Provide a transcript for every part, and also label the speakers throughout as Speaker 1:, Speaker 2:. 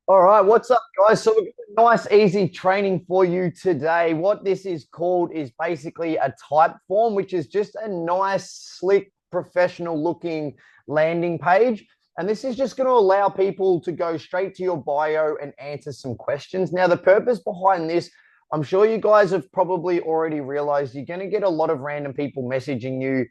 Speaker 1: All right, what's up, guys? So we've got a nice, easy training for you today. What this is called is basically a type form, which is just a nice, slick, professional-looking landing page. And this is just going to allow people to go straight to your bio and answer some questions. Now, the purpose behind this, I'm sure you guys have probably already realized you're going to get a lot of random people messaging you.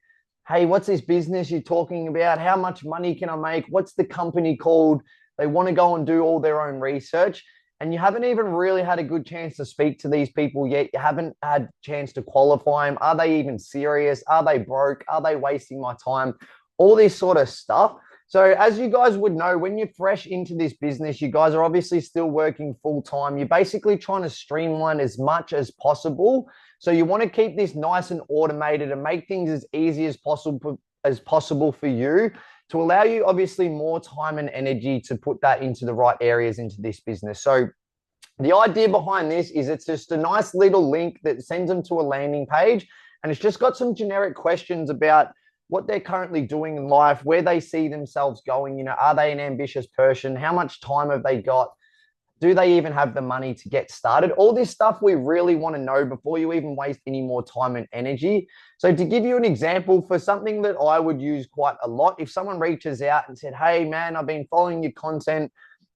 Speaker 1: Hey, what's this business you're talking about? How much money can I make? What's the company called? They want to go and do all their own research. And you haven't even really had a good chance to speak to these people yet. You haven't had a chance to qualify them. Are they even serious? Are they broke? Are they wasting my time? All this sort of stuff. So, as you guys would know, when you're fresh into this business, you guys are obviously still working full time. You're basically trying to streamline as much as possible. So, you want to keep this nice and automated and make things as easy as possible for you to allow you obviously more time and energy to put that into the right areas into this business. So the idea behind this is it's just a nice little link that sends them to a landing page, and it's just got some generic questions about what they're currently doing in life, where they see themselves going. Are they an ambitious person? How much time have they got? Do they even have the money to get started? All this stuff we really want to know before you even waste any more time and energy. So, to give you an example for something that I would use quite a lot, if someone reaches out and said, "Hey, man, I've been following your content.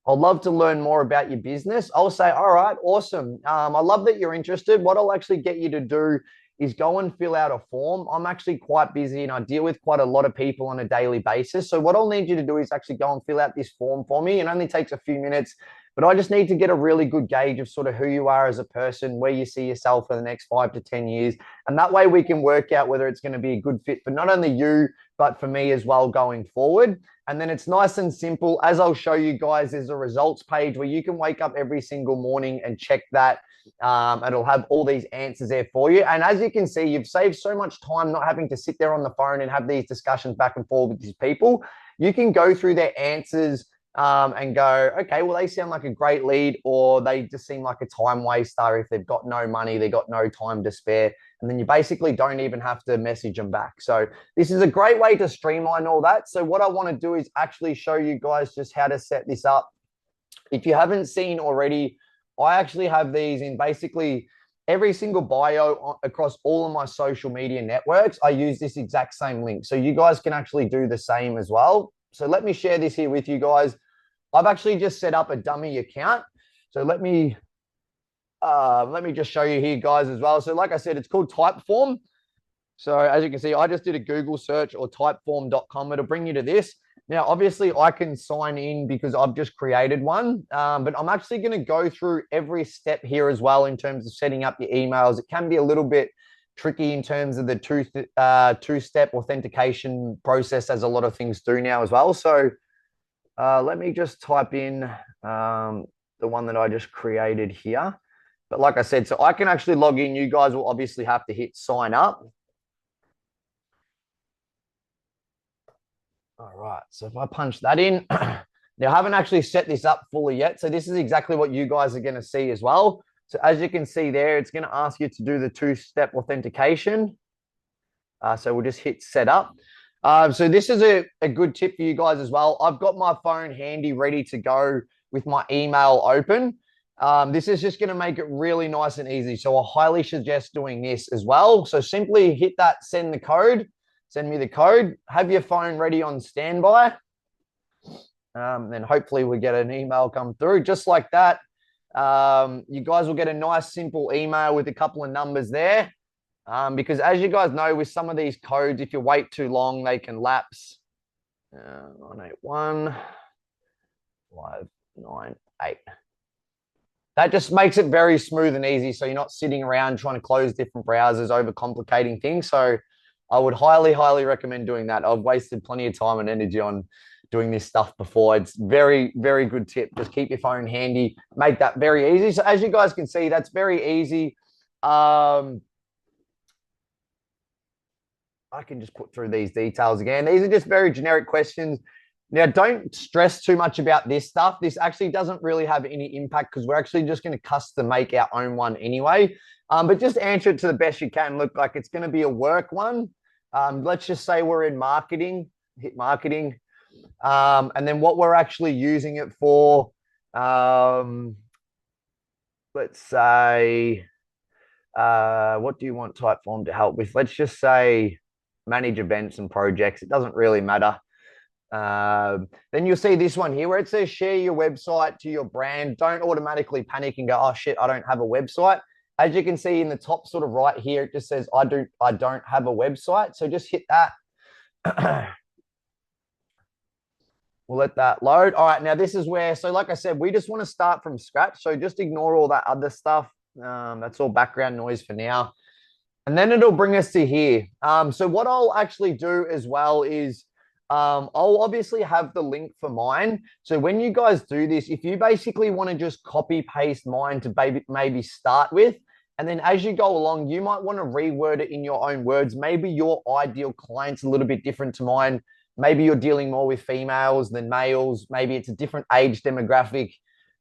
Speaker 1: I'd love to learn more about your business," I'll say, "All right, awesome. I love that you're interested. What I'll actually get you to do is go and fill out a form. I'm actually quite busy and I deal with quite a lot of people on a daily basis. So, what I'll need you to do is actually go and fill out this form for me. It only takes a few minutes, but I just need to get a really good gauge of sort of who you are as a person, where you see yourself for the next 5 to 10 years. And that way we can work out whether it's going to be a good fit for not only you, but for me as well going forward." And then it's nice and simple. As I'll show you guys, there's a results page where you can wake up every single morning and check that. It'll have all these answers there for you. And as you can see, you've saved so much time not having to sit there on the phone and have these discussions back and forth with these people. You can go through their answers and go, okay, well, they sound like a great lead, or they just seem like a time waster if they've got no money, they've got no time to spare. And then you basically don't even have to message them back. So this is a great way to streamline all that. So what I want to do is actually show you guys just how to set this up. If you haven't seen already, I actually have these in basically every single bio across all of my social media networks. I use this exact same link. So you guys can actually do the same as well. So let me share this here with you guys. I've actually just set up a dummy account. So let me just show you here, guys, as well. So like I said, it's called Typeform. So as you can see, I just did a Google search or typeform.com. It'll bring you to this. Now, obviously, I can sign in because I've just created one, but I'm actually going to go through every step here as well in terms of setting up your emails. It can be a little bit tricky in terms of the two-step authentication process, as a lot of things do now as well. So let me just type in the one that I just created here. But like I said, so I can actually log in. You guys will obviously have to hit sign up. All right. So if I punch that in, now I haven't actually set this up fully yet. So this is exactly what you guys are going to see as well. So as you can see there, it's going to ask you to do the two-step authentication. So we'll just hit set up. So this is a good tip for you guys as well. I've got my phone handy, ready to go with my email open. This is just going to make it really nice and easy. So I highly suggest doing this as well. So simply hit that send the code, send me the code, have your phone ready on standby. Then hopefully we get an email come through just like that. You guys will get a nice simple email with a couple of numbers there. Because as you guys know, with some of these codes, if you wait too long, they can lapse. 981 598. That just makes it very smooth and easy. So you're not sitting around trying to close different browsers, overcomplicating things. So I would highly, highly recommend doing that. I've wasted plenty of time and energy on doing this stuff before. It's very, very good tip. Just keep your phone handy, make that very easy. So as you guys can see, that's very easy. I can just put through these details again. These are just very generic questions. Now, don't stress too much about this stuff. This actually doesn't really have any impact because we're actually just going to custom make our own one anyway. But just answer it to the best you can. Look, like it's going to be a work one. Let's just say we're in marketing, hit marketing. And then what we're actually using it for. Um, let's say, what do you want Typeform to help with? Let's just say manage events and projects. It doesn't really matter. Then you'll see this one here where it says share your website to your brand. Don't automatically panic and go, oh shit, I don't have a website. As you can see in the top sort of right here, it just says I don't have a website. So just hit that. We'll let that load. All right, now this is where, so like I said, we just want to start from scratch. So just ignore all that other stuff. That's all background noise for now. And then it'll bring us to here. So what I'll actually do as well is I'll obviously have the link for mine. So when you guys do this, if you basically want to just copy paste mine to maybe start with, and then as you go along, you might want to reword it in your own words. Maybe your ideal client's a little bit different to mine. Maybe you're dealing more with females than males. Maybe it's a different age demographic.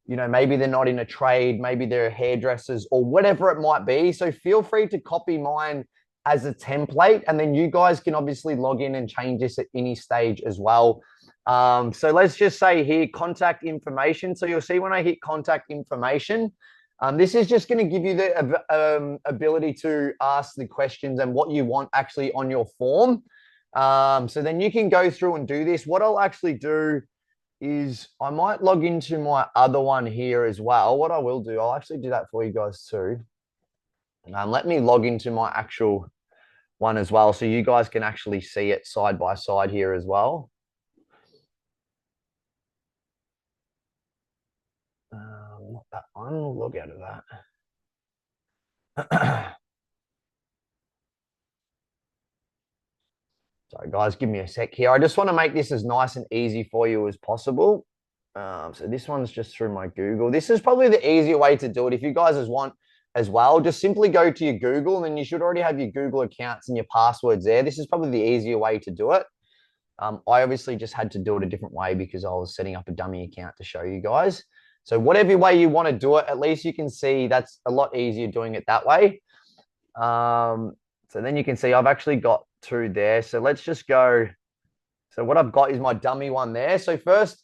Speaker 1: You know, maybe they're not in a trade, maybe they're hairdressers or whatever it might be. So feel free to copy mine as a template, and then you guys can obviously log in and change this at any stage as well. So let's just say here, contact information. So you'll see when I hit contact information, this is just going to give you the ability to ask the questions and what you want actually on your form. So then you can go through and do this. What I'll actually do is I might log into my other one here as well. What I will do, I'll actually do that for you guys too. Let me log into my actual one as well so you guys can actually see it side by side here as well. Not that one. We'll log out of that. Sorry, guys, give me a sec here. I just want to make this as nice and easy for you as possible. So this one's just through my Google. This is probably the easier way to do it. If you guys want as well, just simply go to your Google, and then you should already have your Google accounts and your passwords there. This is probably the easier way to do it. I obviously just had to do it a different way because I was setting up a dummy account to show you guys. So whatever way you want to do it, at least you can see that's a lot easier doing it that way. So then you can see I've actually got two there. So let's just go. So what I've got is my dummy one there. So first,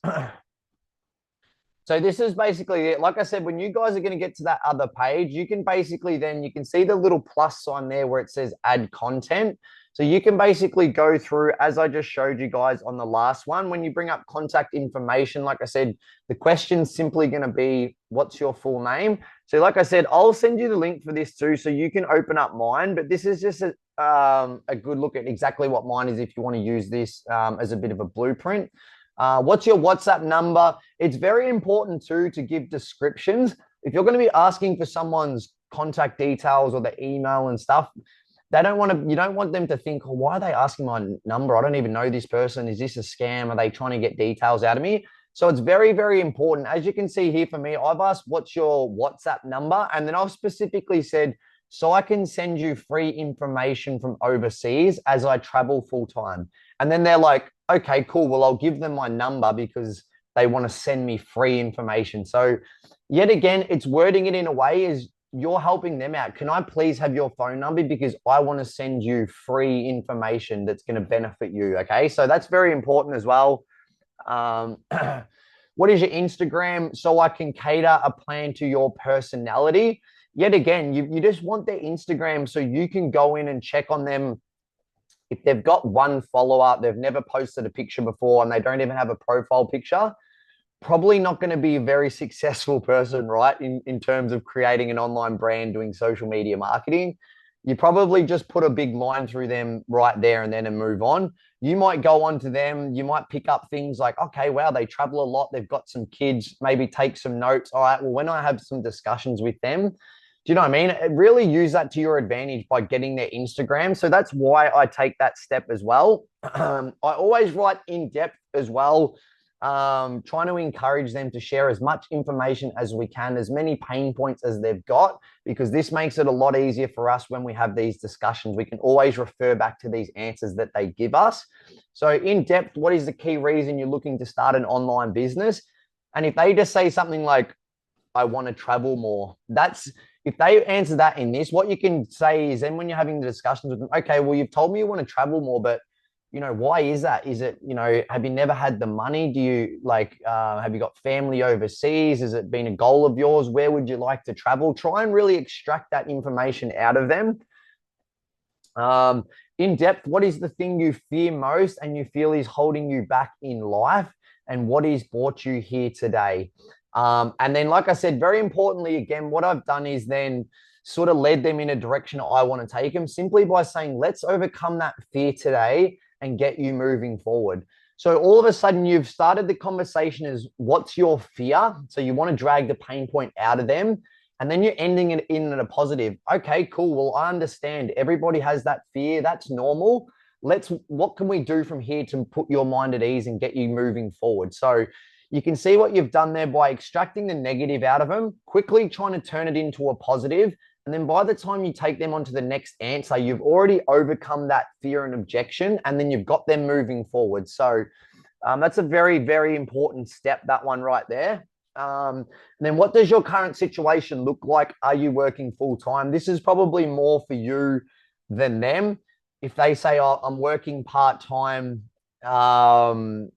Speaker 1: so this is basically it. Like I said, when you guys are going to get to that other page, you can basically then you can see the little plus sign there where it says add content. So you can basically go through, as I just showed you guys on the last one, when you bring up contact information, like I said, the question's simply going to be, what's your full name? So like I said, I'll send you the link for this too, so you can open up mine, but this is just a good look at exactly what mine is if you want to use this as a bit of a blueprint. What's your WhatsApp number? It's very important too to give descriptions. If you're going to be asking for someone's contact details or the email and stuff, you don't want them to think, oh, why are they asking my number? I don't even know this person. Is this a scam? Are they trying to get details out of me? So it's very, very important. As you can see here for me, I've asked, what's your WhatsApp number? And then I've specifically said, so I can send you free information from overseas as I travel full time. And then they're like, okay, cool. Well, I'll give them my number because they want to send me free information. So yet again, it's wording it in a way as you're helping them out. Can I please have your phone number? Because I want to send you free information that's going to benefit you. Okay. So that's very important as well. What is your Instagram? So I can cater a plan to your personality. Yet again, you just want their Instagram so you can go in and check on them. If they've got one follower, they've never posted a picture before, and they don't even have a profile picture, probably not going to be a very successful person, right? In terms of creating an online brand, doing social media marketing. You probably just put a big line through them right there and then and move on. You might go on to them. You might pick up things like, okay, wow, they travel a lot. They've got some kids, maybe take some notes. All right, well, when I have some discussions with them, do you know what I mean? Really use that to your advantage by getting their Instagram. So that's why I take that step as well. I always write in depth as well, trying to encourage them to share as much information as we can, as many pain points as they've got, because this makes it a lot easier for us when we have these discussions. We can always refer back to these answers that they give us. So in depth, what is the key reason you're looking to start an online business? And if they just say something like, I want to travel more, if they answer that in this, what you can say is then when you're having the discussions with them, okay, well, you've told me you want to travel more, but why is that? Is it, have you never had the money? Do you like, have you got family overseas? Has it been a goal of yours? Where would you like to travel? Try and really extract that information out of them. In depth, what is the thing you fear most and you feel is holding you back in life? And what is brought you here today? And then, like I said, very importantly, again, what I've done is then sort of led them in a direction I want to take them simply by saying, let's overcome that fear today and get you moving forward. So all of a sudden, you've started the conversation as what's your fear? So you want to drag the pain point out of them. And then you're ending it in a positive. Okay, cool. Well, I understand. Everybody has that fear. That's normal. What can we do from here to put your mind at ease and get you moving forward? So you can see what you've done there by extracting the negative out of them, quickly trying to turn it into a positive. And then by the time you take them on to the next answer, you've already overcome that fear and objection, and then you've got them moving forward. So that's a very, very important step, that one right there. And then what does your current situation look like? Are you working full time? This is probably more for you than them. If they say, oh, I'm working part time, and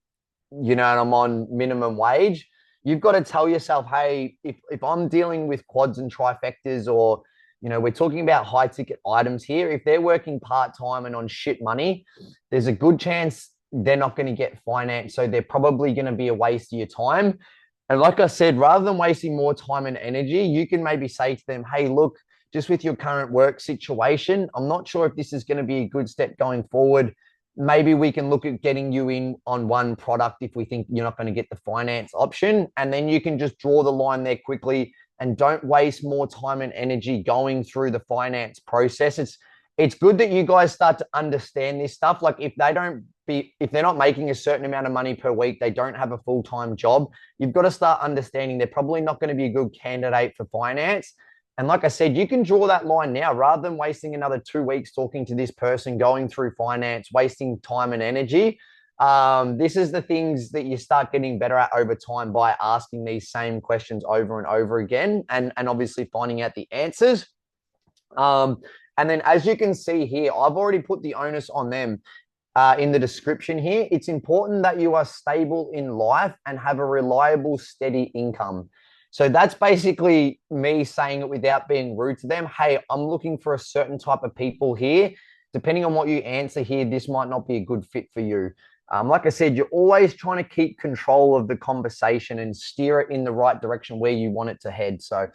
Speaker 1: I'm on minimum wage, you've got to tell yourself, hey, if I'm dealing with quads and trifectas, or, we're talking about high ticket items here, if they're working part time and on shit money, there's a good chance they're not going to get financed. So they're probably going to be a waste of your time. And like I said, rather than wasting more time and energy, you can maybe say to them, hey, look, just with your current work situation, I'm not sure if this is going to be a good step going forward. Maybe we can look at getting you in on one product if we think you're not going to get the finance option. And then you can just draw the line there quickly and don't waste more time and energy going through the finance process. It's good that you guys start to understand this stuff. Like if they're not making a certain amount of money per week, they don't have a full-time job, you've got to start understanding they're probably not going to be a good candidate for finance. And like I said, you can draw that line now rather than wasting another 2 weeks talking to this person, going through finance, wasting time and energy. This is the things that you start getting better at over time by asking these same questions over and over again, and obviously finding out the answers. And then as you can see here, I've already put the onus on them in the description here. It's important that you are stable in life and have a reliable, steady income. So that's basically me saying it without being rude to them. Hey, I'm looking for a certain type of people here. Depending on what you answer here, this might not be a good fit for you. Like I said, you're always trying to keep control of the conversation and steer it in the right direction where you want it to head. So,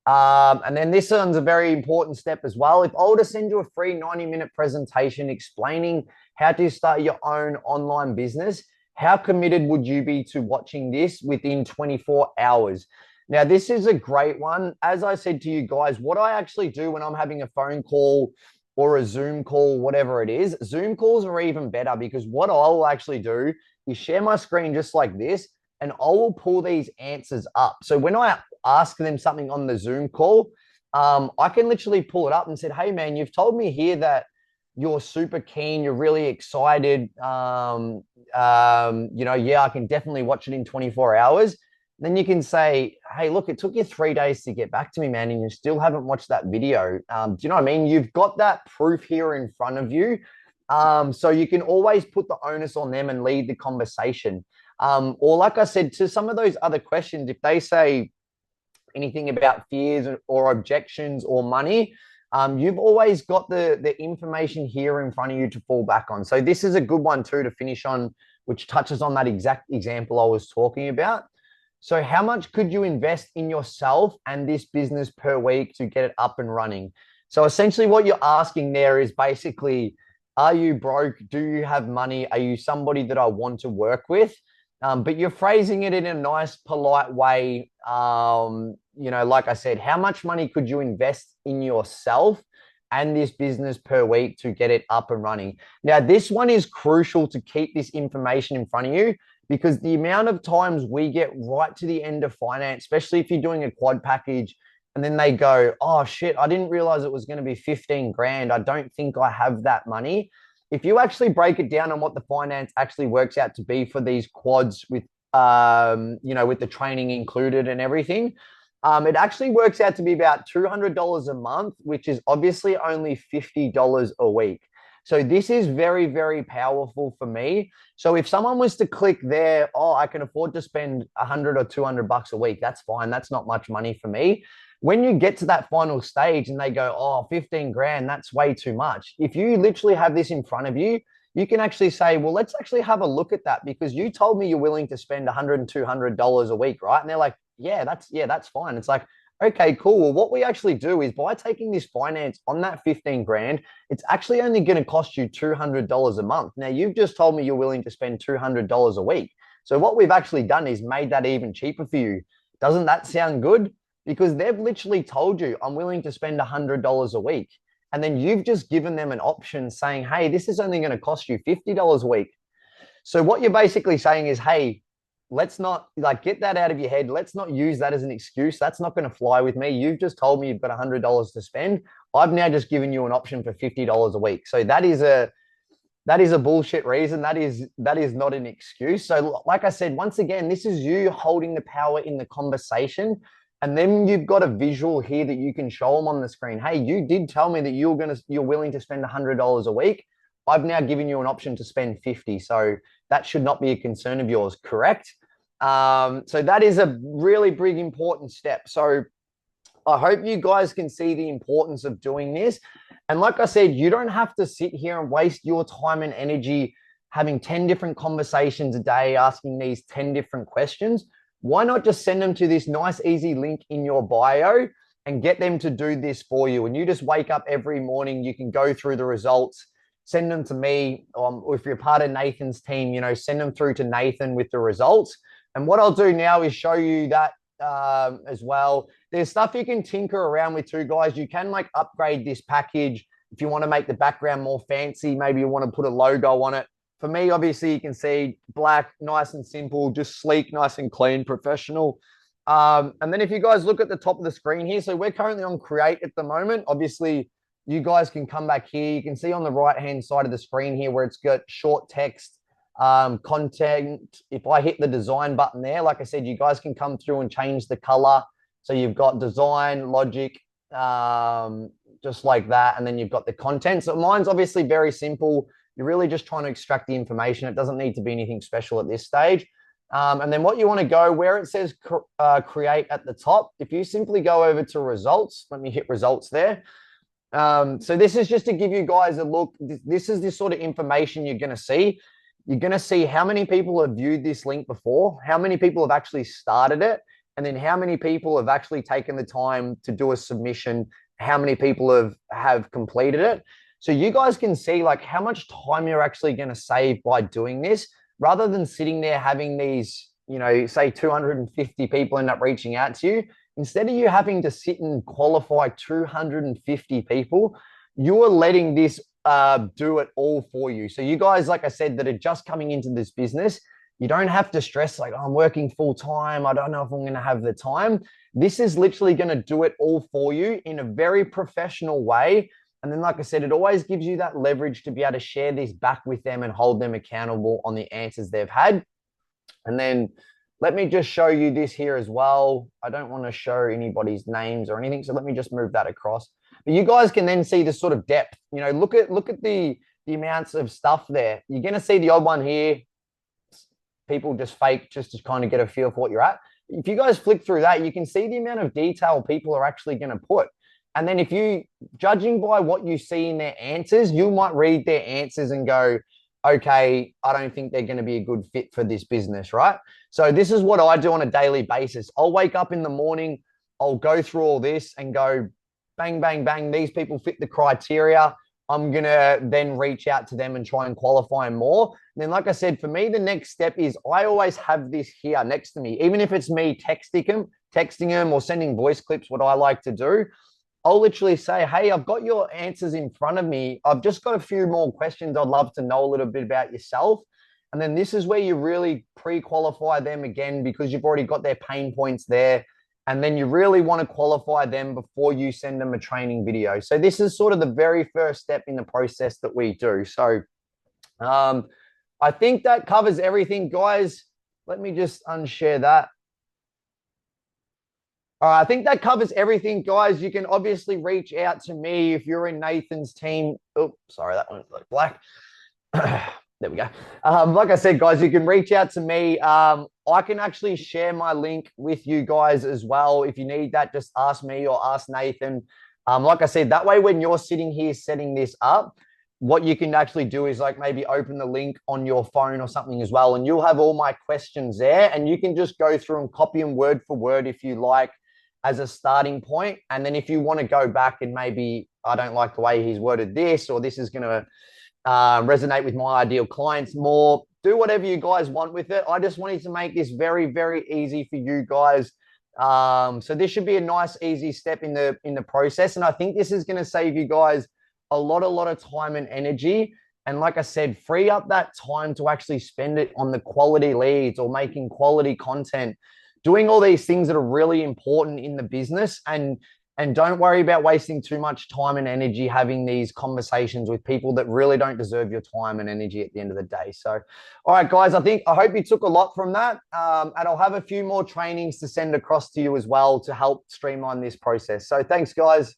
Speaker 1: and then this one's a very important step as well. If I were to send you a free 90-minute presentation explaining how to start your own online business, how committed would you be to watching this within 24 hours? Now, this is a great one. As I said to you guys, what I actually do when I'm having a phone call or a Zoom call, whatever it is, Zoom calls are even better because what I'll actually do is share my screen just like this, and I will pull these answers up. So when I ask them something on the Zoom call, I can literally pull it up and said, hey, man, you've told me here that you're super keen, you're really excited. Yeah, I can definitely watch it in 24 hours. Then you can say, hey, look, it took you 3 days to get back to me, man, and you still haven't watched that video. Do you know what I mean? You've got that proof here in front of you. So you can always put the onus on them and lead the conversation. Or like I said, to some of those other questions, if they say anything about fears or objections or money, you've always got the information here in front of you to fall back on. So this is a good one too to finish on, which touches on that exact example I was talking about. So how much could you invest in yourself and this business per week to get it up and running? So essentially what you're asking there is basically, are you broke? Do you have money? Are you somebody that I want to work with? But you're phrasing it in a nice, polite way. Like I said, how much money could you invest in yourself and this business per week to get it up and running? Now, this one is crucial to keep this information in front of you, because the amount of times we get right to the end of finance, especially if you're doing a quad package, and then they go, oh shit, I didn't realize it was going to be 15 grand. I don't think I have that money. If you actually break it down on what the finance actually works out to be for these quads with, with the training included and everything, it actually works out to be about $200 a month, which is obviously only $50 a week. So this is very, very powerful for me. So if someone was to click there, oh, I can afford to spend 100 or 200 bucks a week, that's fine. That's not much money for me. When you get to that final stage and they go, oh, 15 grand, that's way too much. If you literally have this in front of you, you can actually say, well, let's actually have a look at that because you told me you're willing to spend 100 and $200 a week, right? And they're like, yeah, that's fine. It's like, okay, cool. Well, what we actually do is by taking this finance on that 15 grand, it's actually only going to cost you $200 a month. Now, you've just told me you're willing to spend $200 a week. So what we've actually done is made that even cheaper for you. Doesn't that sound good? Because they've literally told you, I'm willing to spend $100 a week. And then you've just given them an option saying, hey, this is only going to cost you $50 a week. So what you're basically saying is, hey, let's not like get that out of your head. Let's not use that as an excuse. That's not going to fly with me. You've just told me you've got $100 to spend. I've now just given you an option for $50 a week. So that is a bullshit reason. That is not an excuse. So like I said, once again, this is you holding the power in the conversation. And then you've got a visual here that you can show them on the screen. Hey, you did tell me that you're willing to spend $100 a week. I've now given you an option to spend 50. So that should not be a concern of yours, correct? So that is a really big, important step. So I hope you guys can see the importance of doing this. And like I said, you don't have to sit here and waste your time and energy having 10 different conversations a day, asking these 10 different questions. Why not just send them to this nice, easy link in your bio and get them to do this for you? And you just wake up every morning, you can go through the results, send them to me. If you're part of Nathan's team, send them through to Nathan with the results. And what I'll do now is show you that as well. There's stuff you can tinker around with too, guys. You can like upgrade this package if you want to make the background more fancy. Maybe you want to put a logo on it. For me, obviously, you can see black, nice and simple, just sleek, nice and clean, professional. And then if you guys look at the top of the screen here, so we're currently on Create at the moment. Obviously, you guys can come back here. You can see on the right-hand side of the screen here where it's got short text, content. If I hit the design button there, like I said, you guys can come through and change the color. So you've got design, logic, just like that. And then you've got the content. So mine's obviously very simple. You're really just trying to extract the information. It doesn't need to be anything special at this stage. And then what you want to go where it says create at the top, if you simply go over to results, let me hit results there. So this is just to give you guys a look. This is the sort of information you're going to see. You're going to see how many people have viewed this link before, how many people have actually started it, and then how many people have actually taken the time to do a submission, how many people have completed it. So you guys can see like how much time you're actually going to save by doing this rather than sitting there having these, say 250 people end up reaching out to you. Instead of you having to sit and qualify 250 people, you are letting this do it all for you. So you guys, like I said, that are just coming into this business, you don't have to stress like, oh, I'm working full time. I don't know if I'm going to have the time. This is literally going to do it all for you in a very professional way. And then, like I said, it always gives you that leverage to be able to share this back with them and hold them accountable on the answers they've had. And then let me just show you this here as well. I don't want to show anybody's names or anything. So let me just move that across. But you guys can then see the sort of depth, look at the amounts of stuff there. You're going to see the odd one here. People just fake just to kind of get a feel for what you're at. If you guys flick through that, you can see the amount of detail people are actually going to put. And then if you, judging by what you see in their answers, you might read their answers and go, okay, I don't think they're going to be a good fit for this business, right? So this is what I do on a daily basis. I'll wake up in the morning, I'll go through all this and go, bang, bang, bang, these people fit the criteria. I'm going to then reach out to them and try and qualify more. And then, like I said, for me, the next step is I always have this here next to me. Even if it's me texting them or sending voice clips, what I like to do, I'll literally say, hey, I've got your answers in front of me. I've just got a few more questions. I'd love to know a little bit about yourself. And then this is where you really pre-qualify them again, because you've already got their pain points there. And then you really want to qualify them before you send them a training video. So this is sort of the very first step in the process that we do. So I think that covers everything, guys. Let me just unshare that. All right, I think that covers everything, guys. You can obviously reach out to me if you're in Nathan's team. Oh, sorry, that one's like black. There we go. Like I said, guys, you can reach out to me. I can actually share my link with you guys as well. If you need that, just ask me or ask Nathan. Like I said, that way when you're sitting here setting this up, what you can actually do is like maybe open the link on your phone or something as well, and you'll have all my questions there, and you can just go through and copy them word for word if you like as a starting point. And then if you want to go back and maybe I don't like the way he's worded this, or this is going to resonate with my ideal clients more, do whatever you guys want with it. I just wanted to make this very, very easy for you guys. So this should be a nice, easy step in the process. And I think this is going to save you guys a lot of time and energy. And like I said, free up that time to actually spend it on the quality leads or making quality content, doing all these things that are really important in the business. And don't worry about wasting too much time and energy having these conversations with people that really don't deserve your time and energy at the end of the day. So, all right, guys, I hope you took a lot from that. And I'll have a few more trainings to send across to you as well to help streamline this process. So thanks, guys.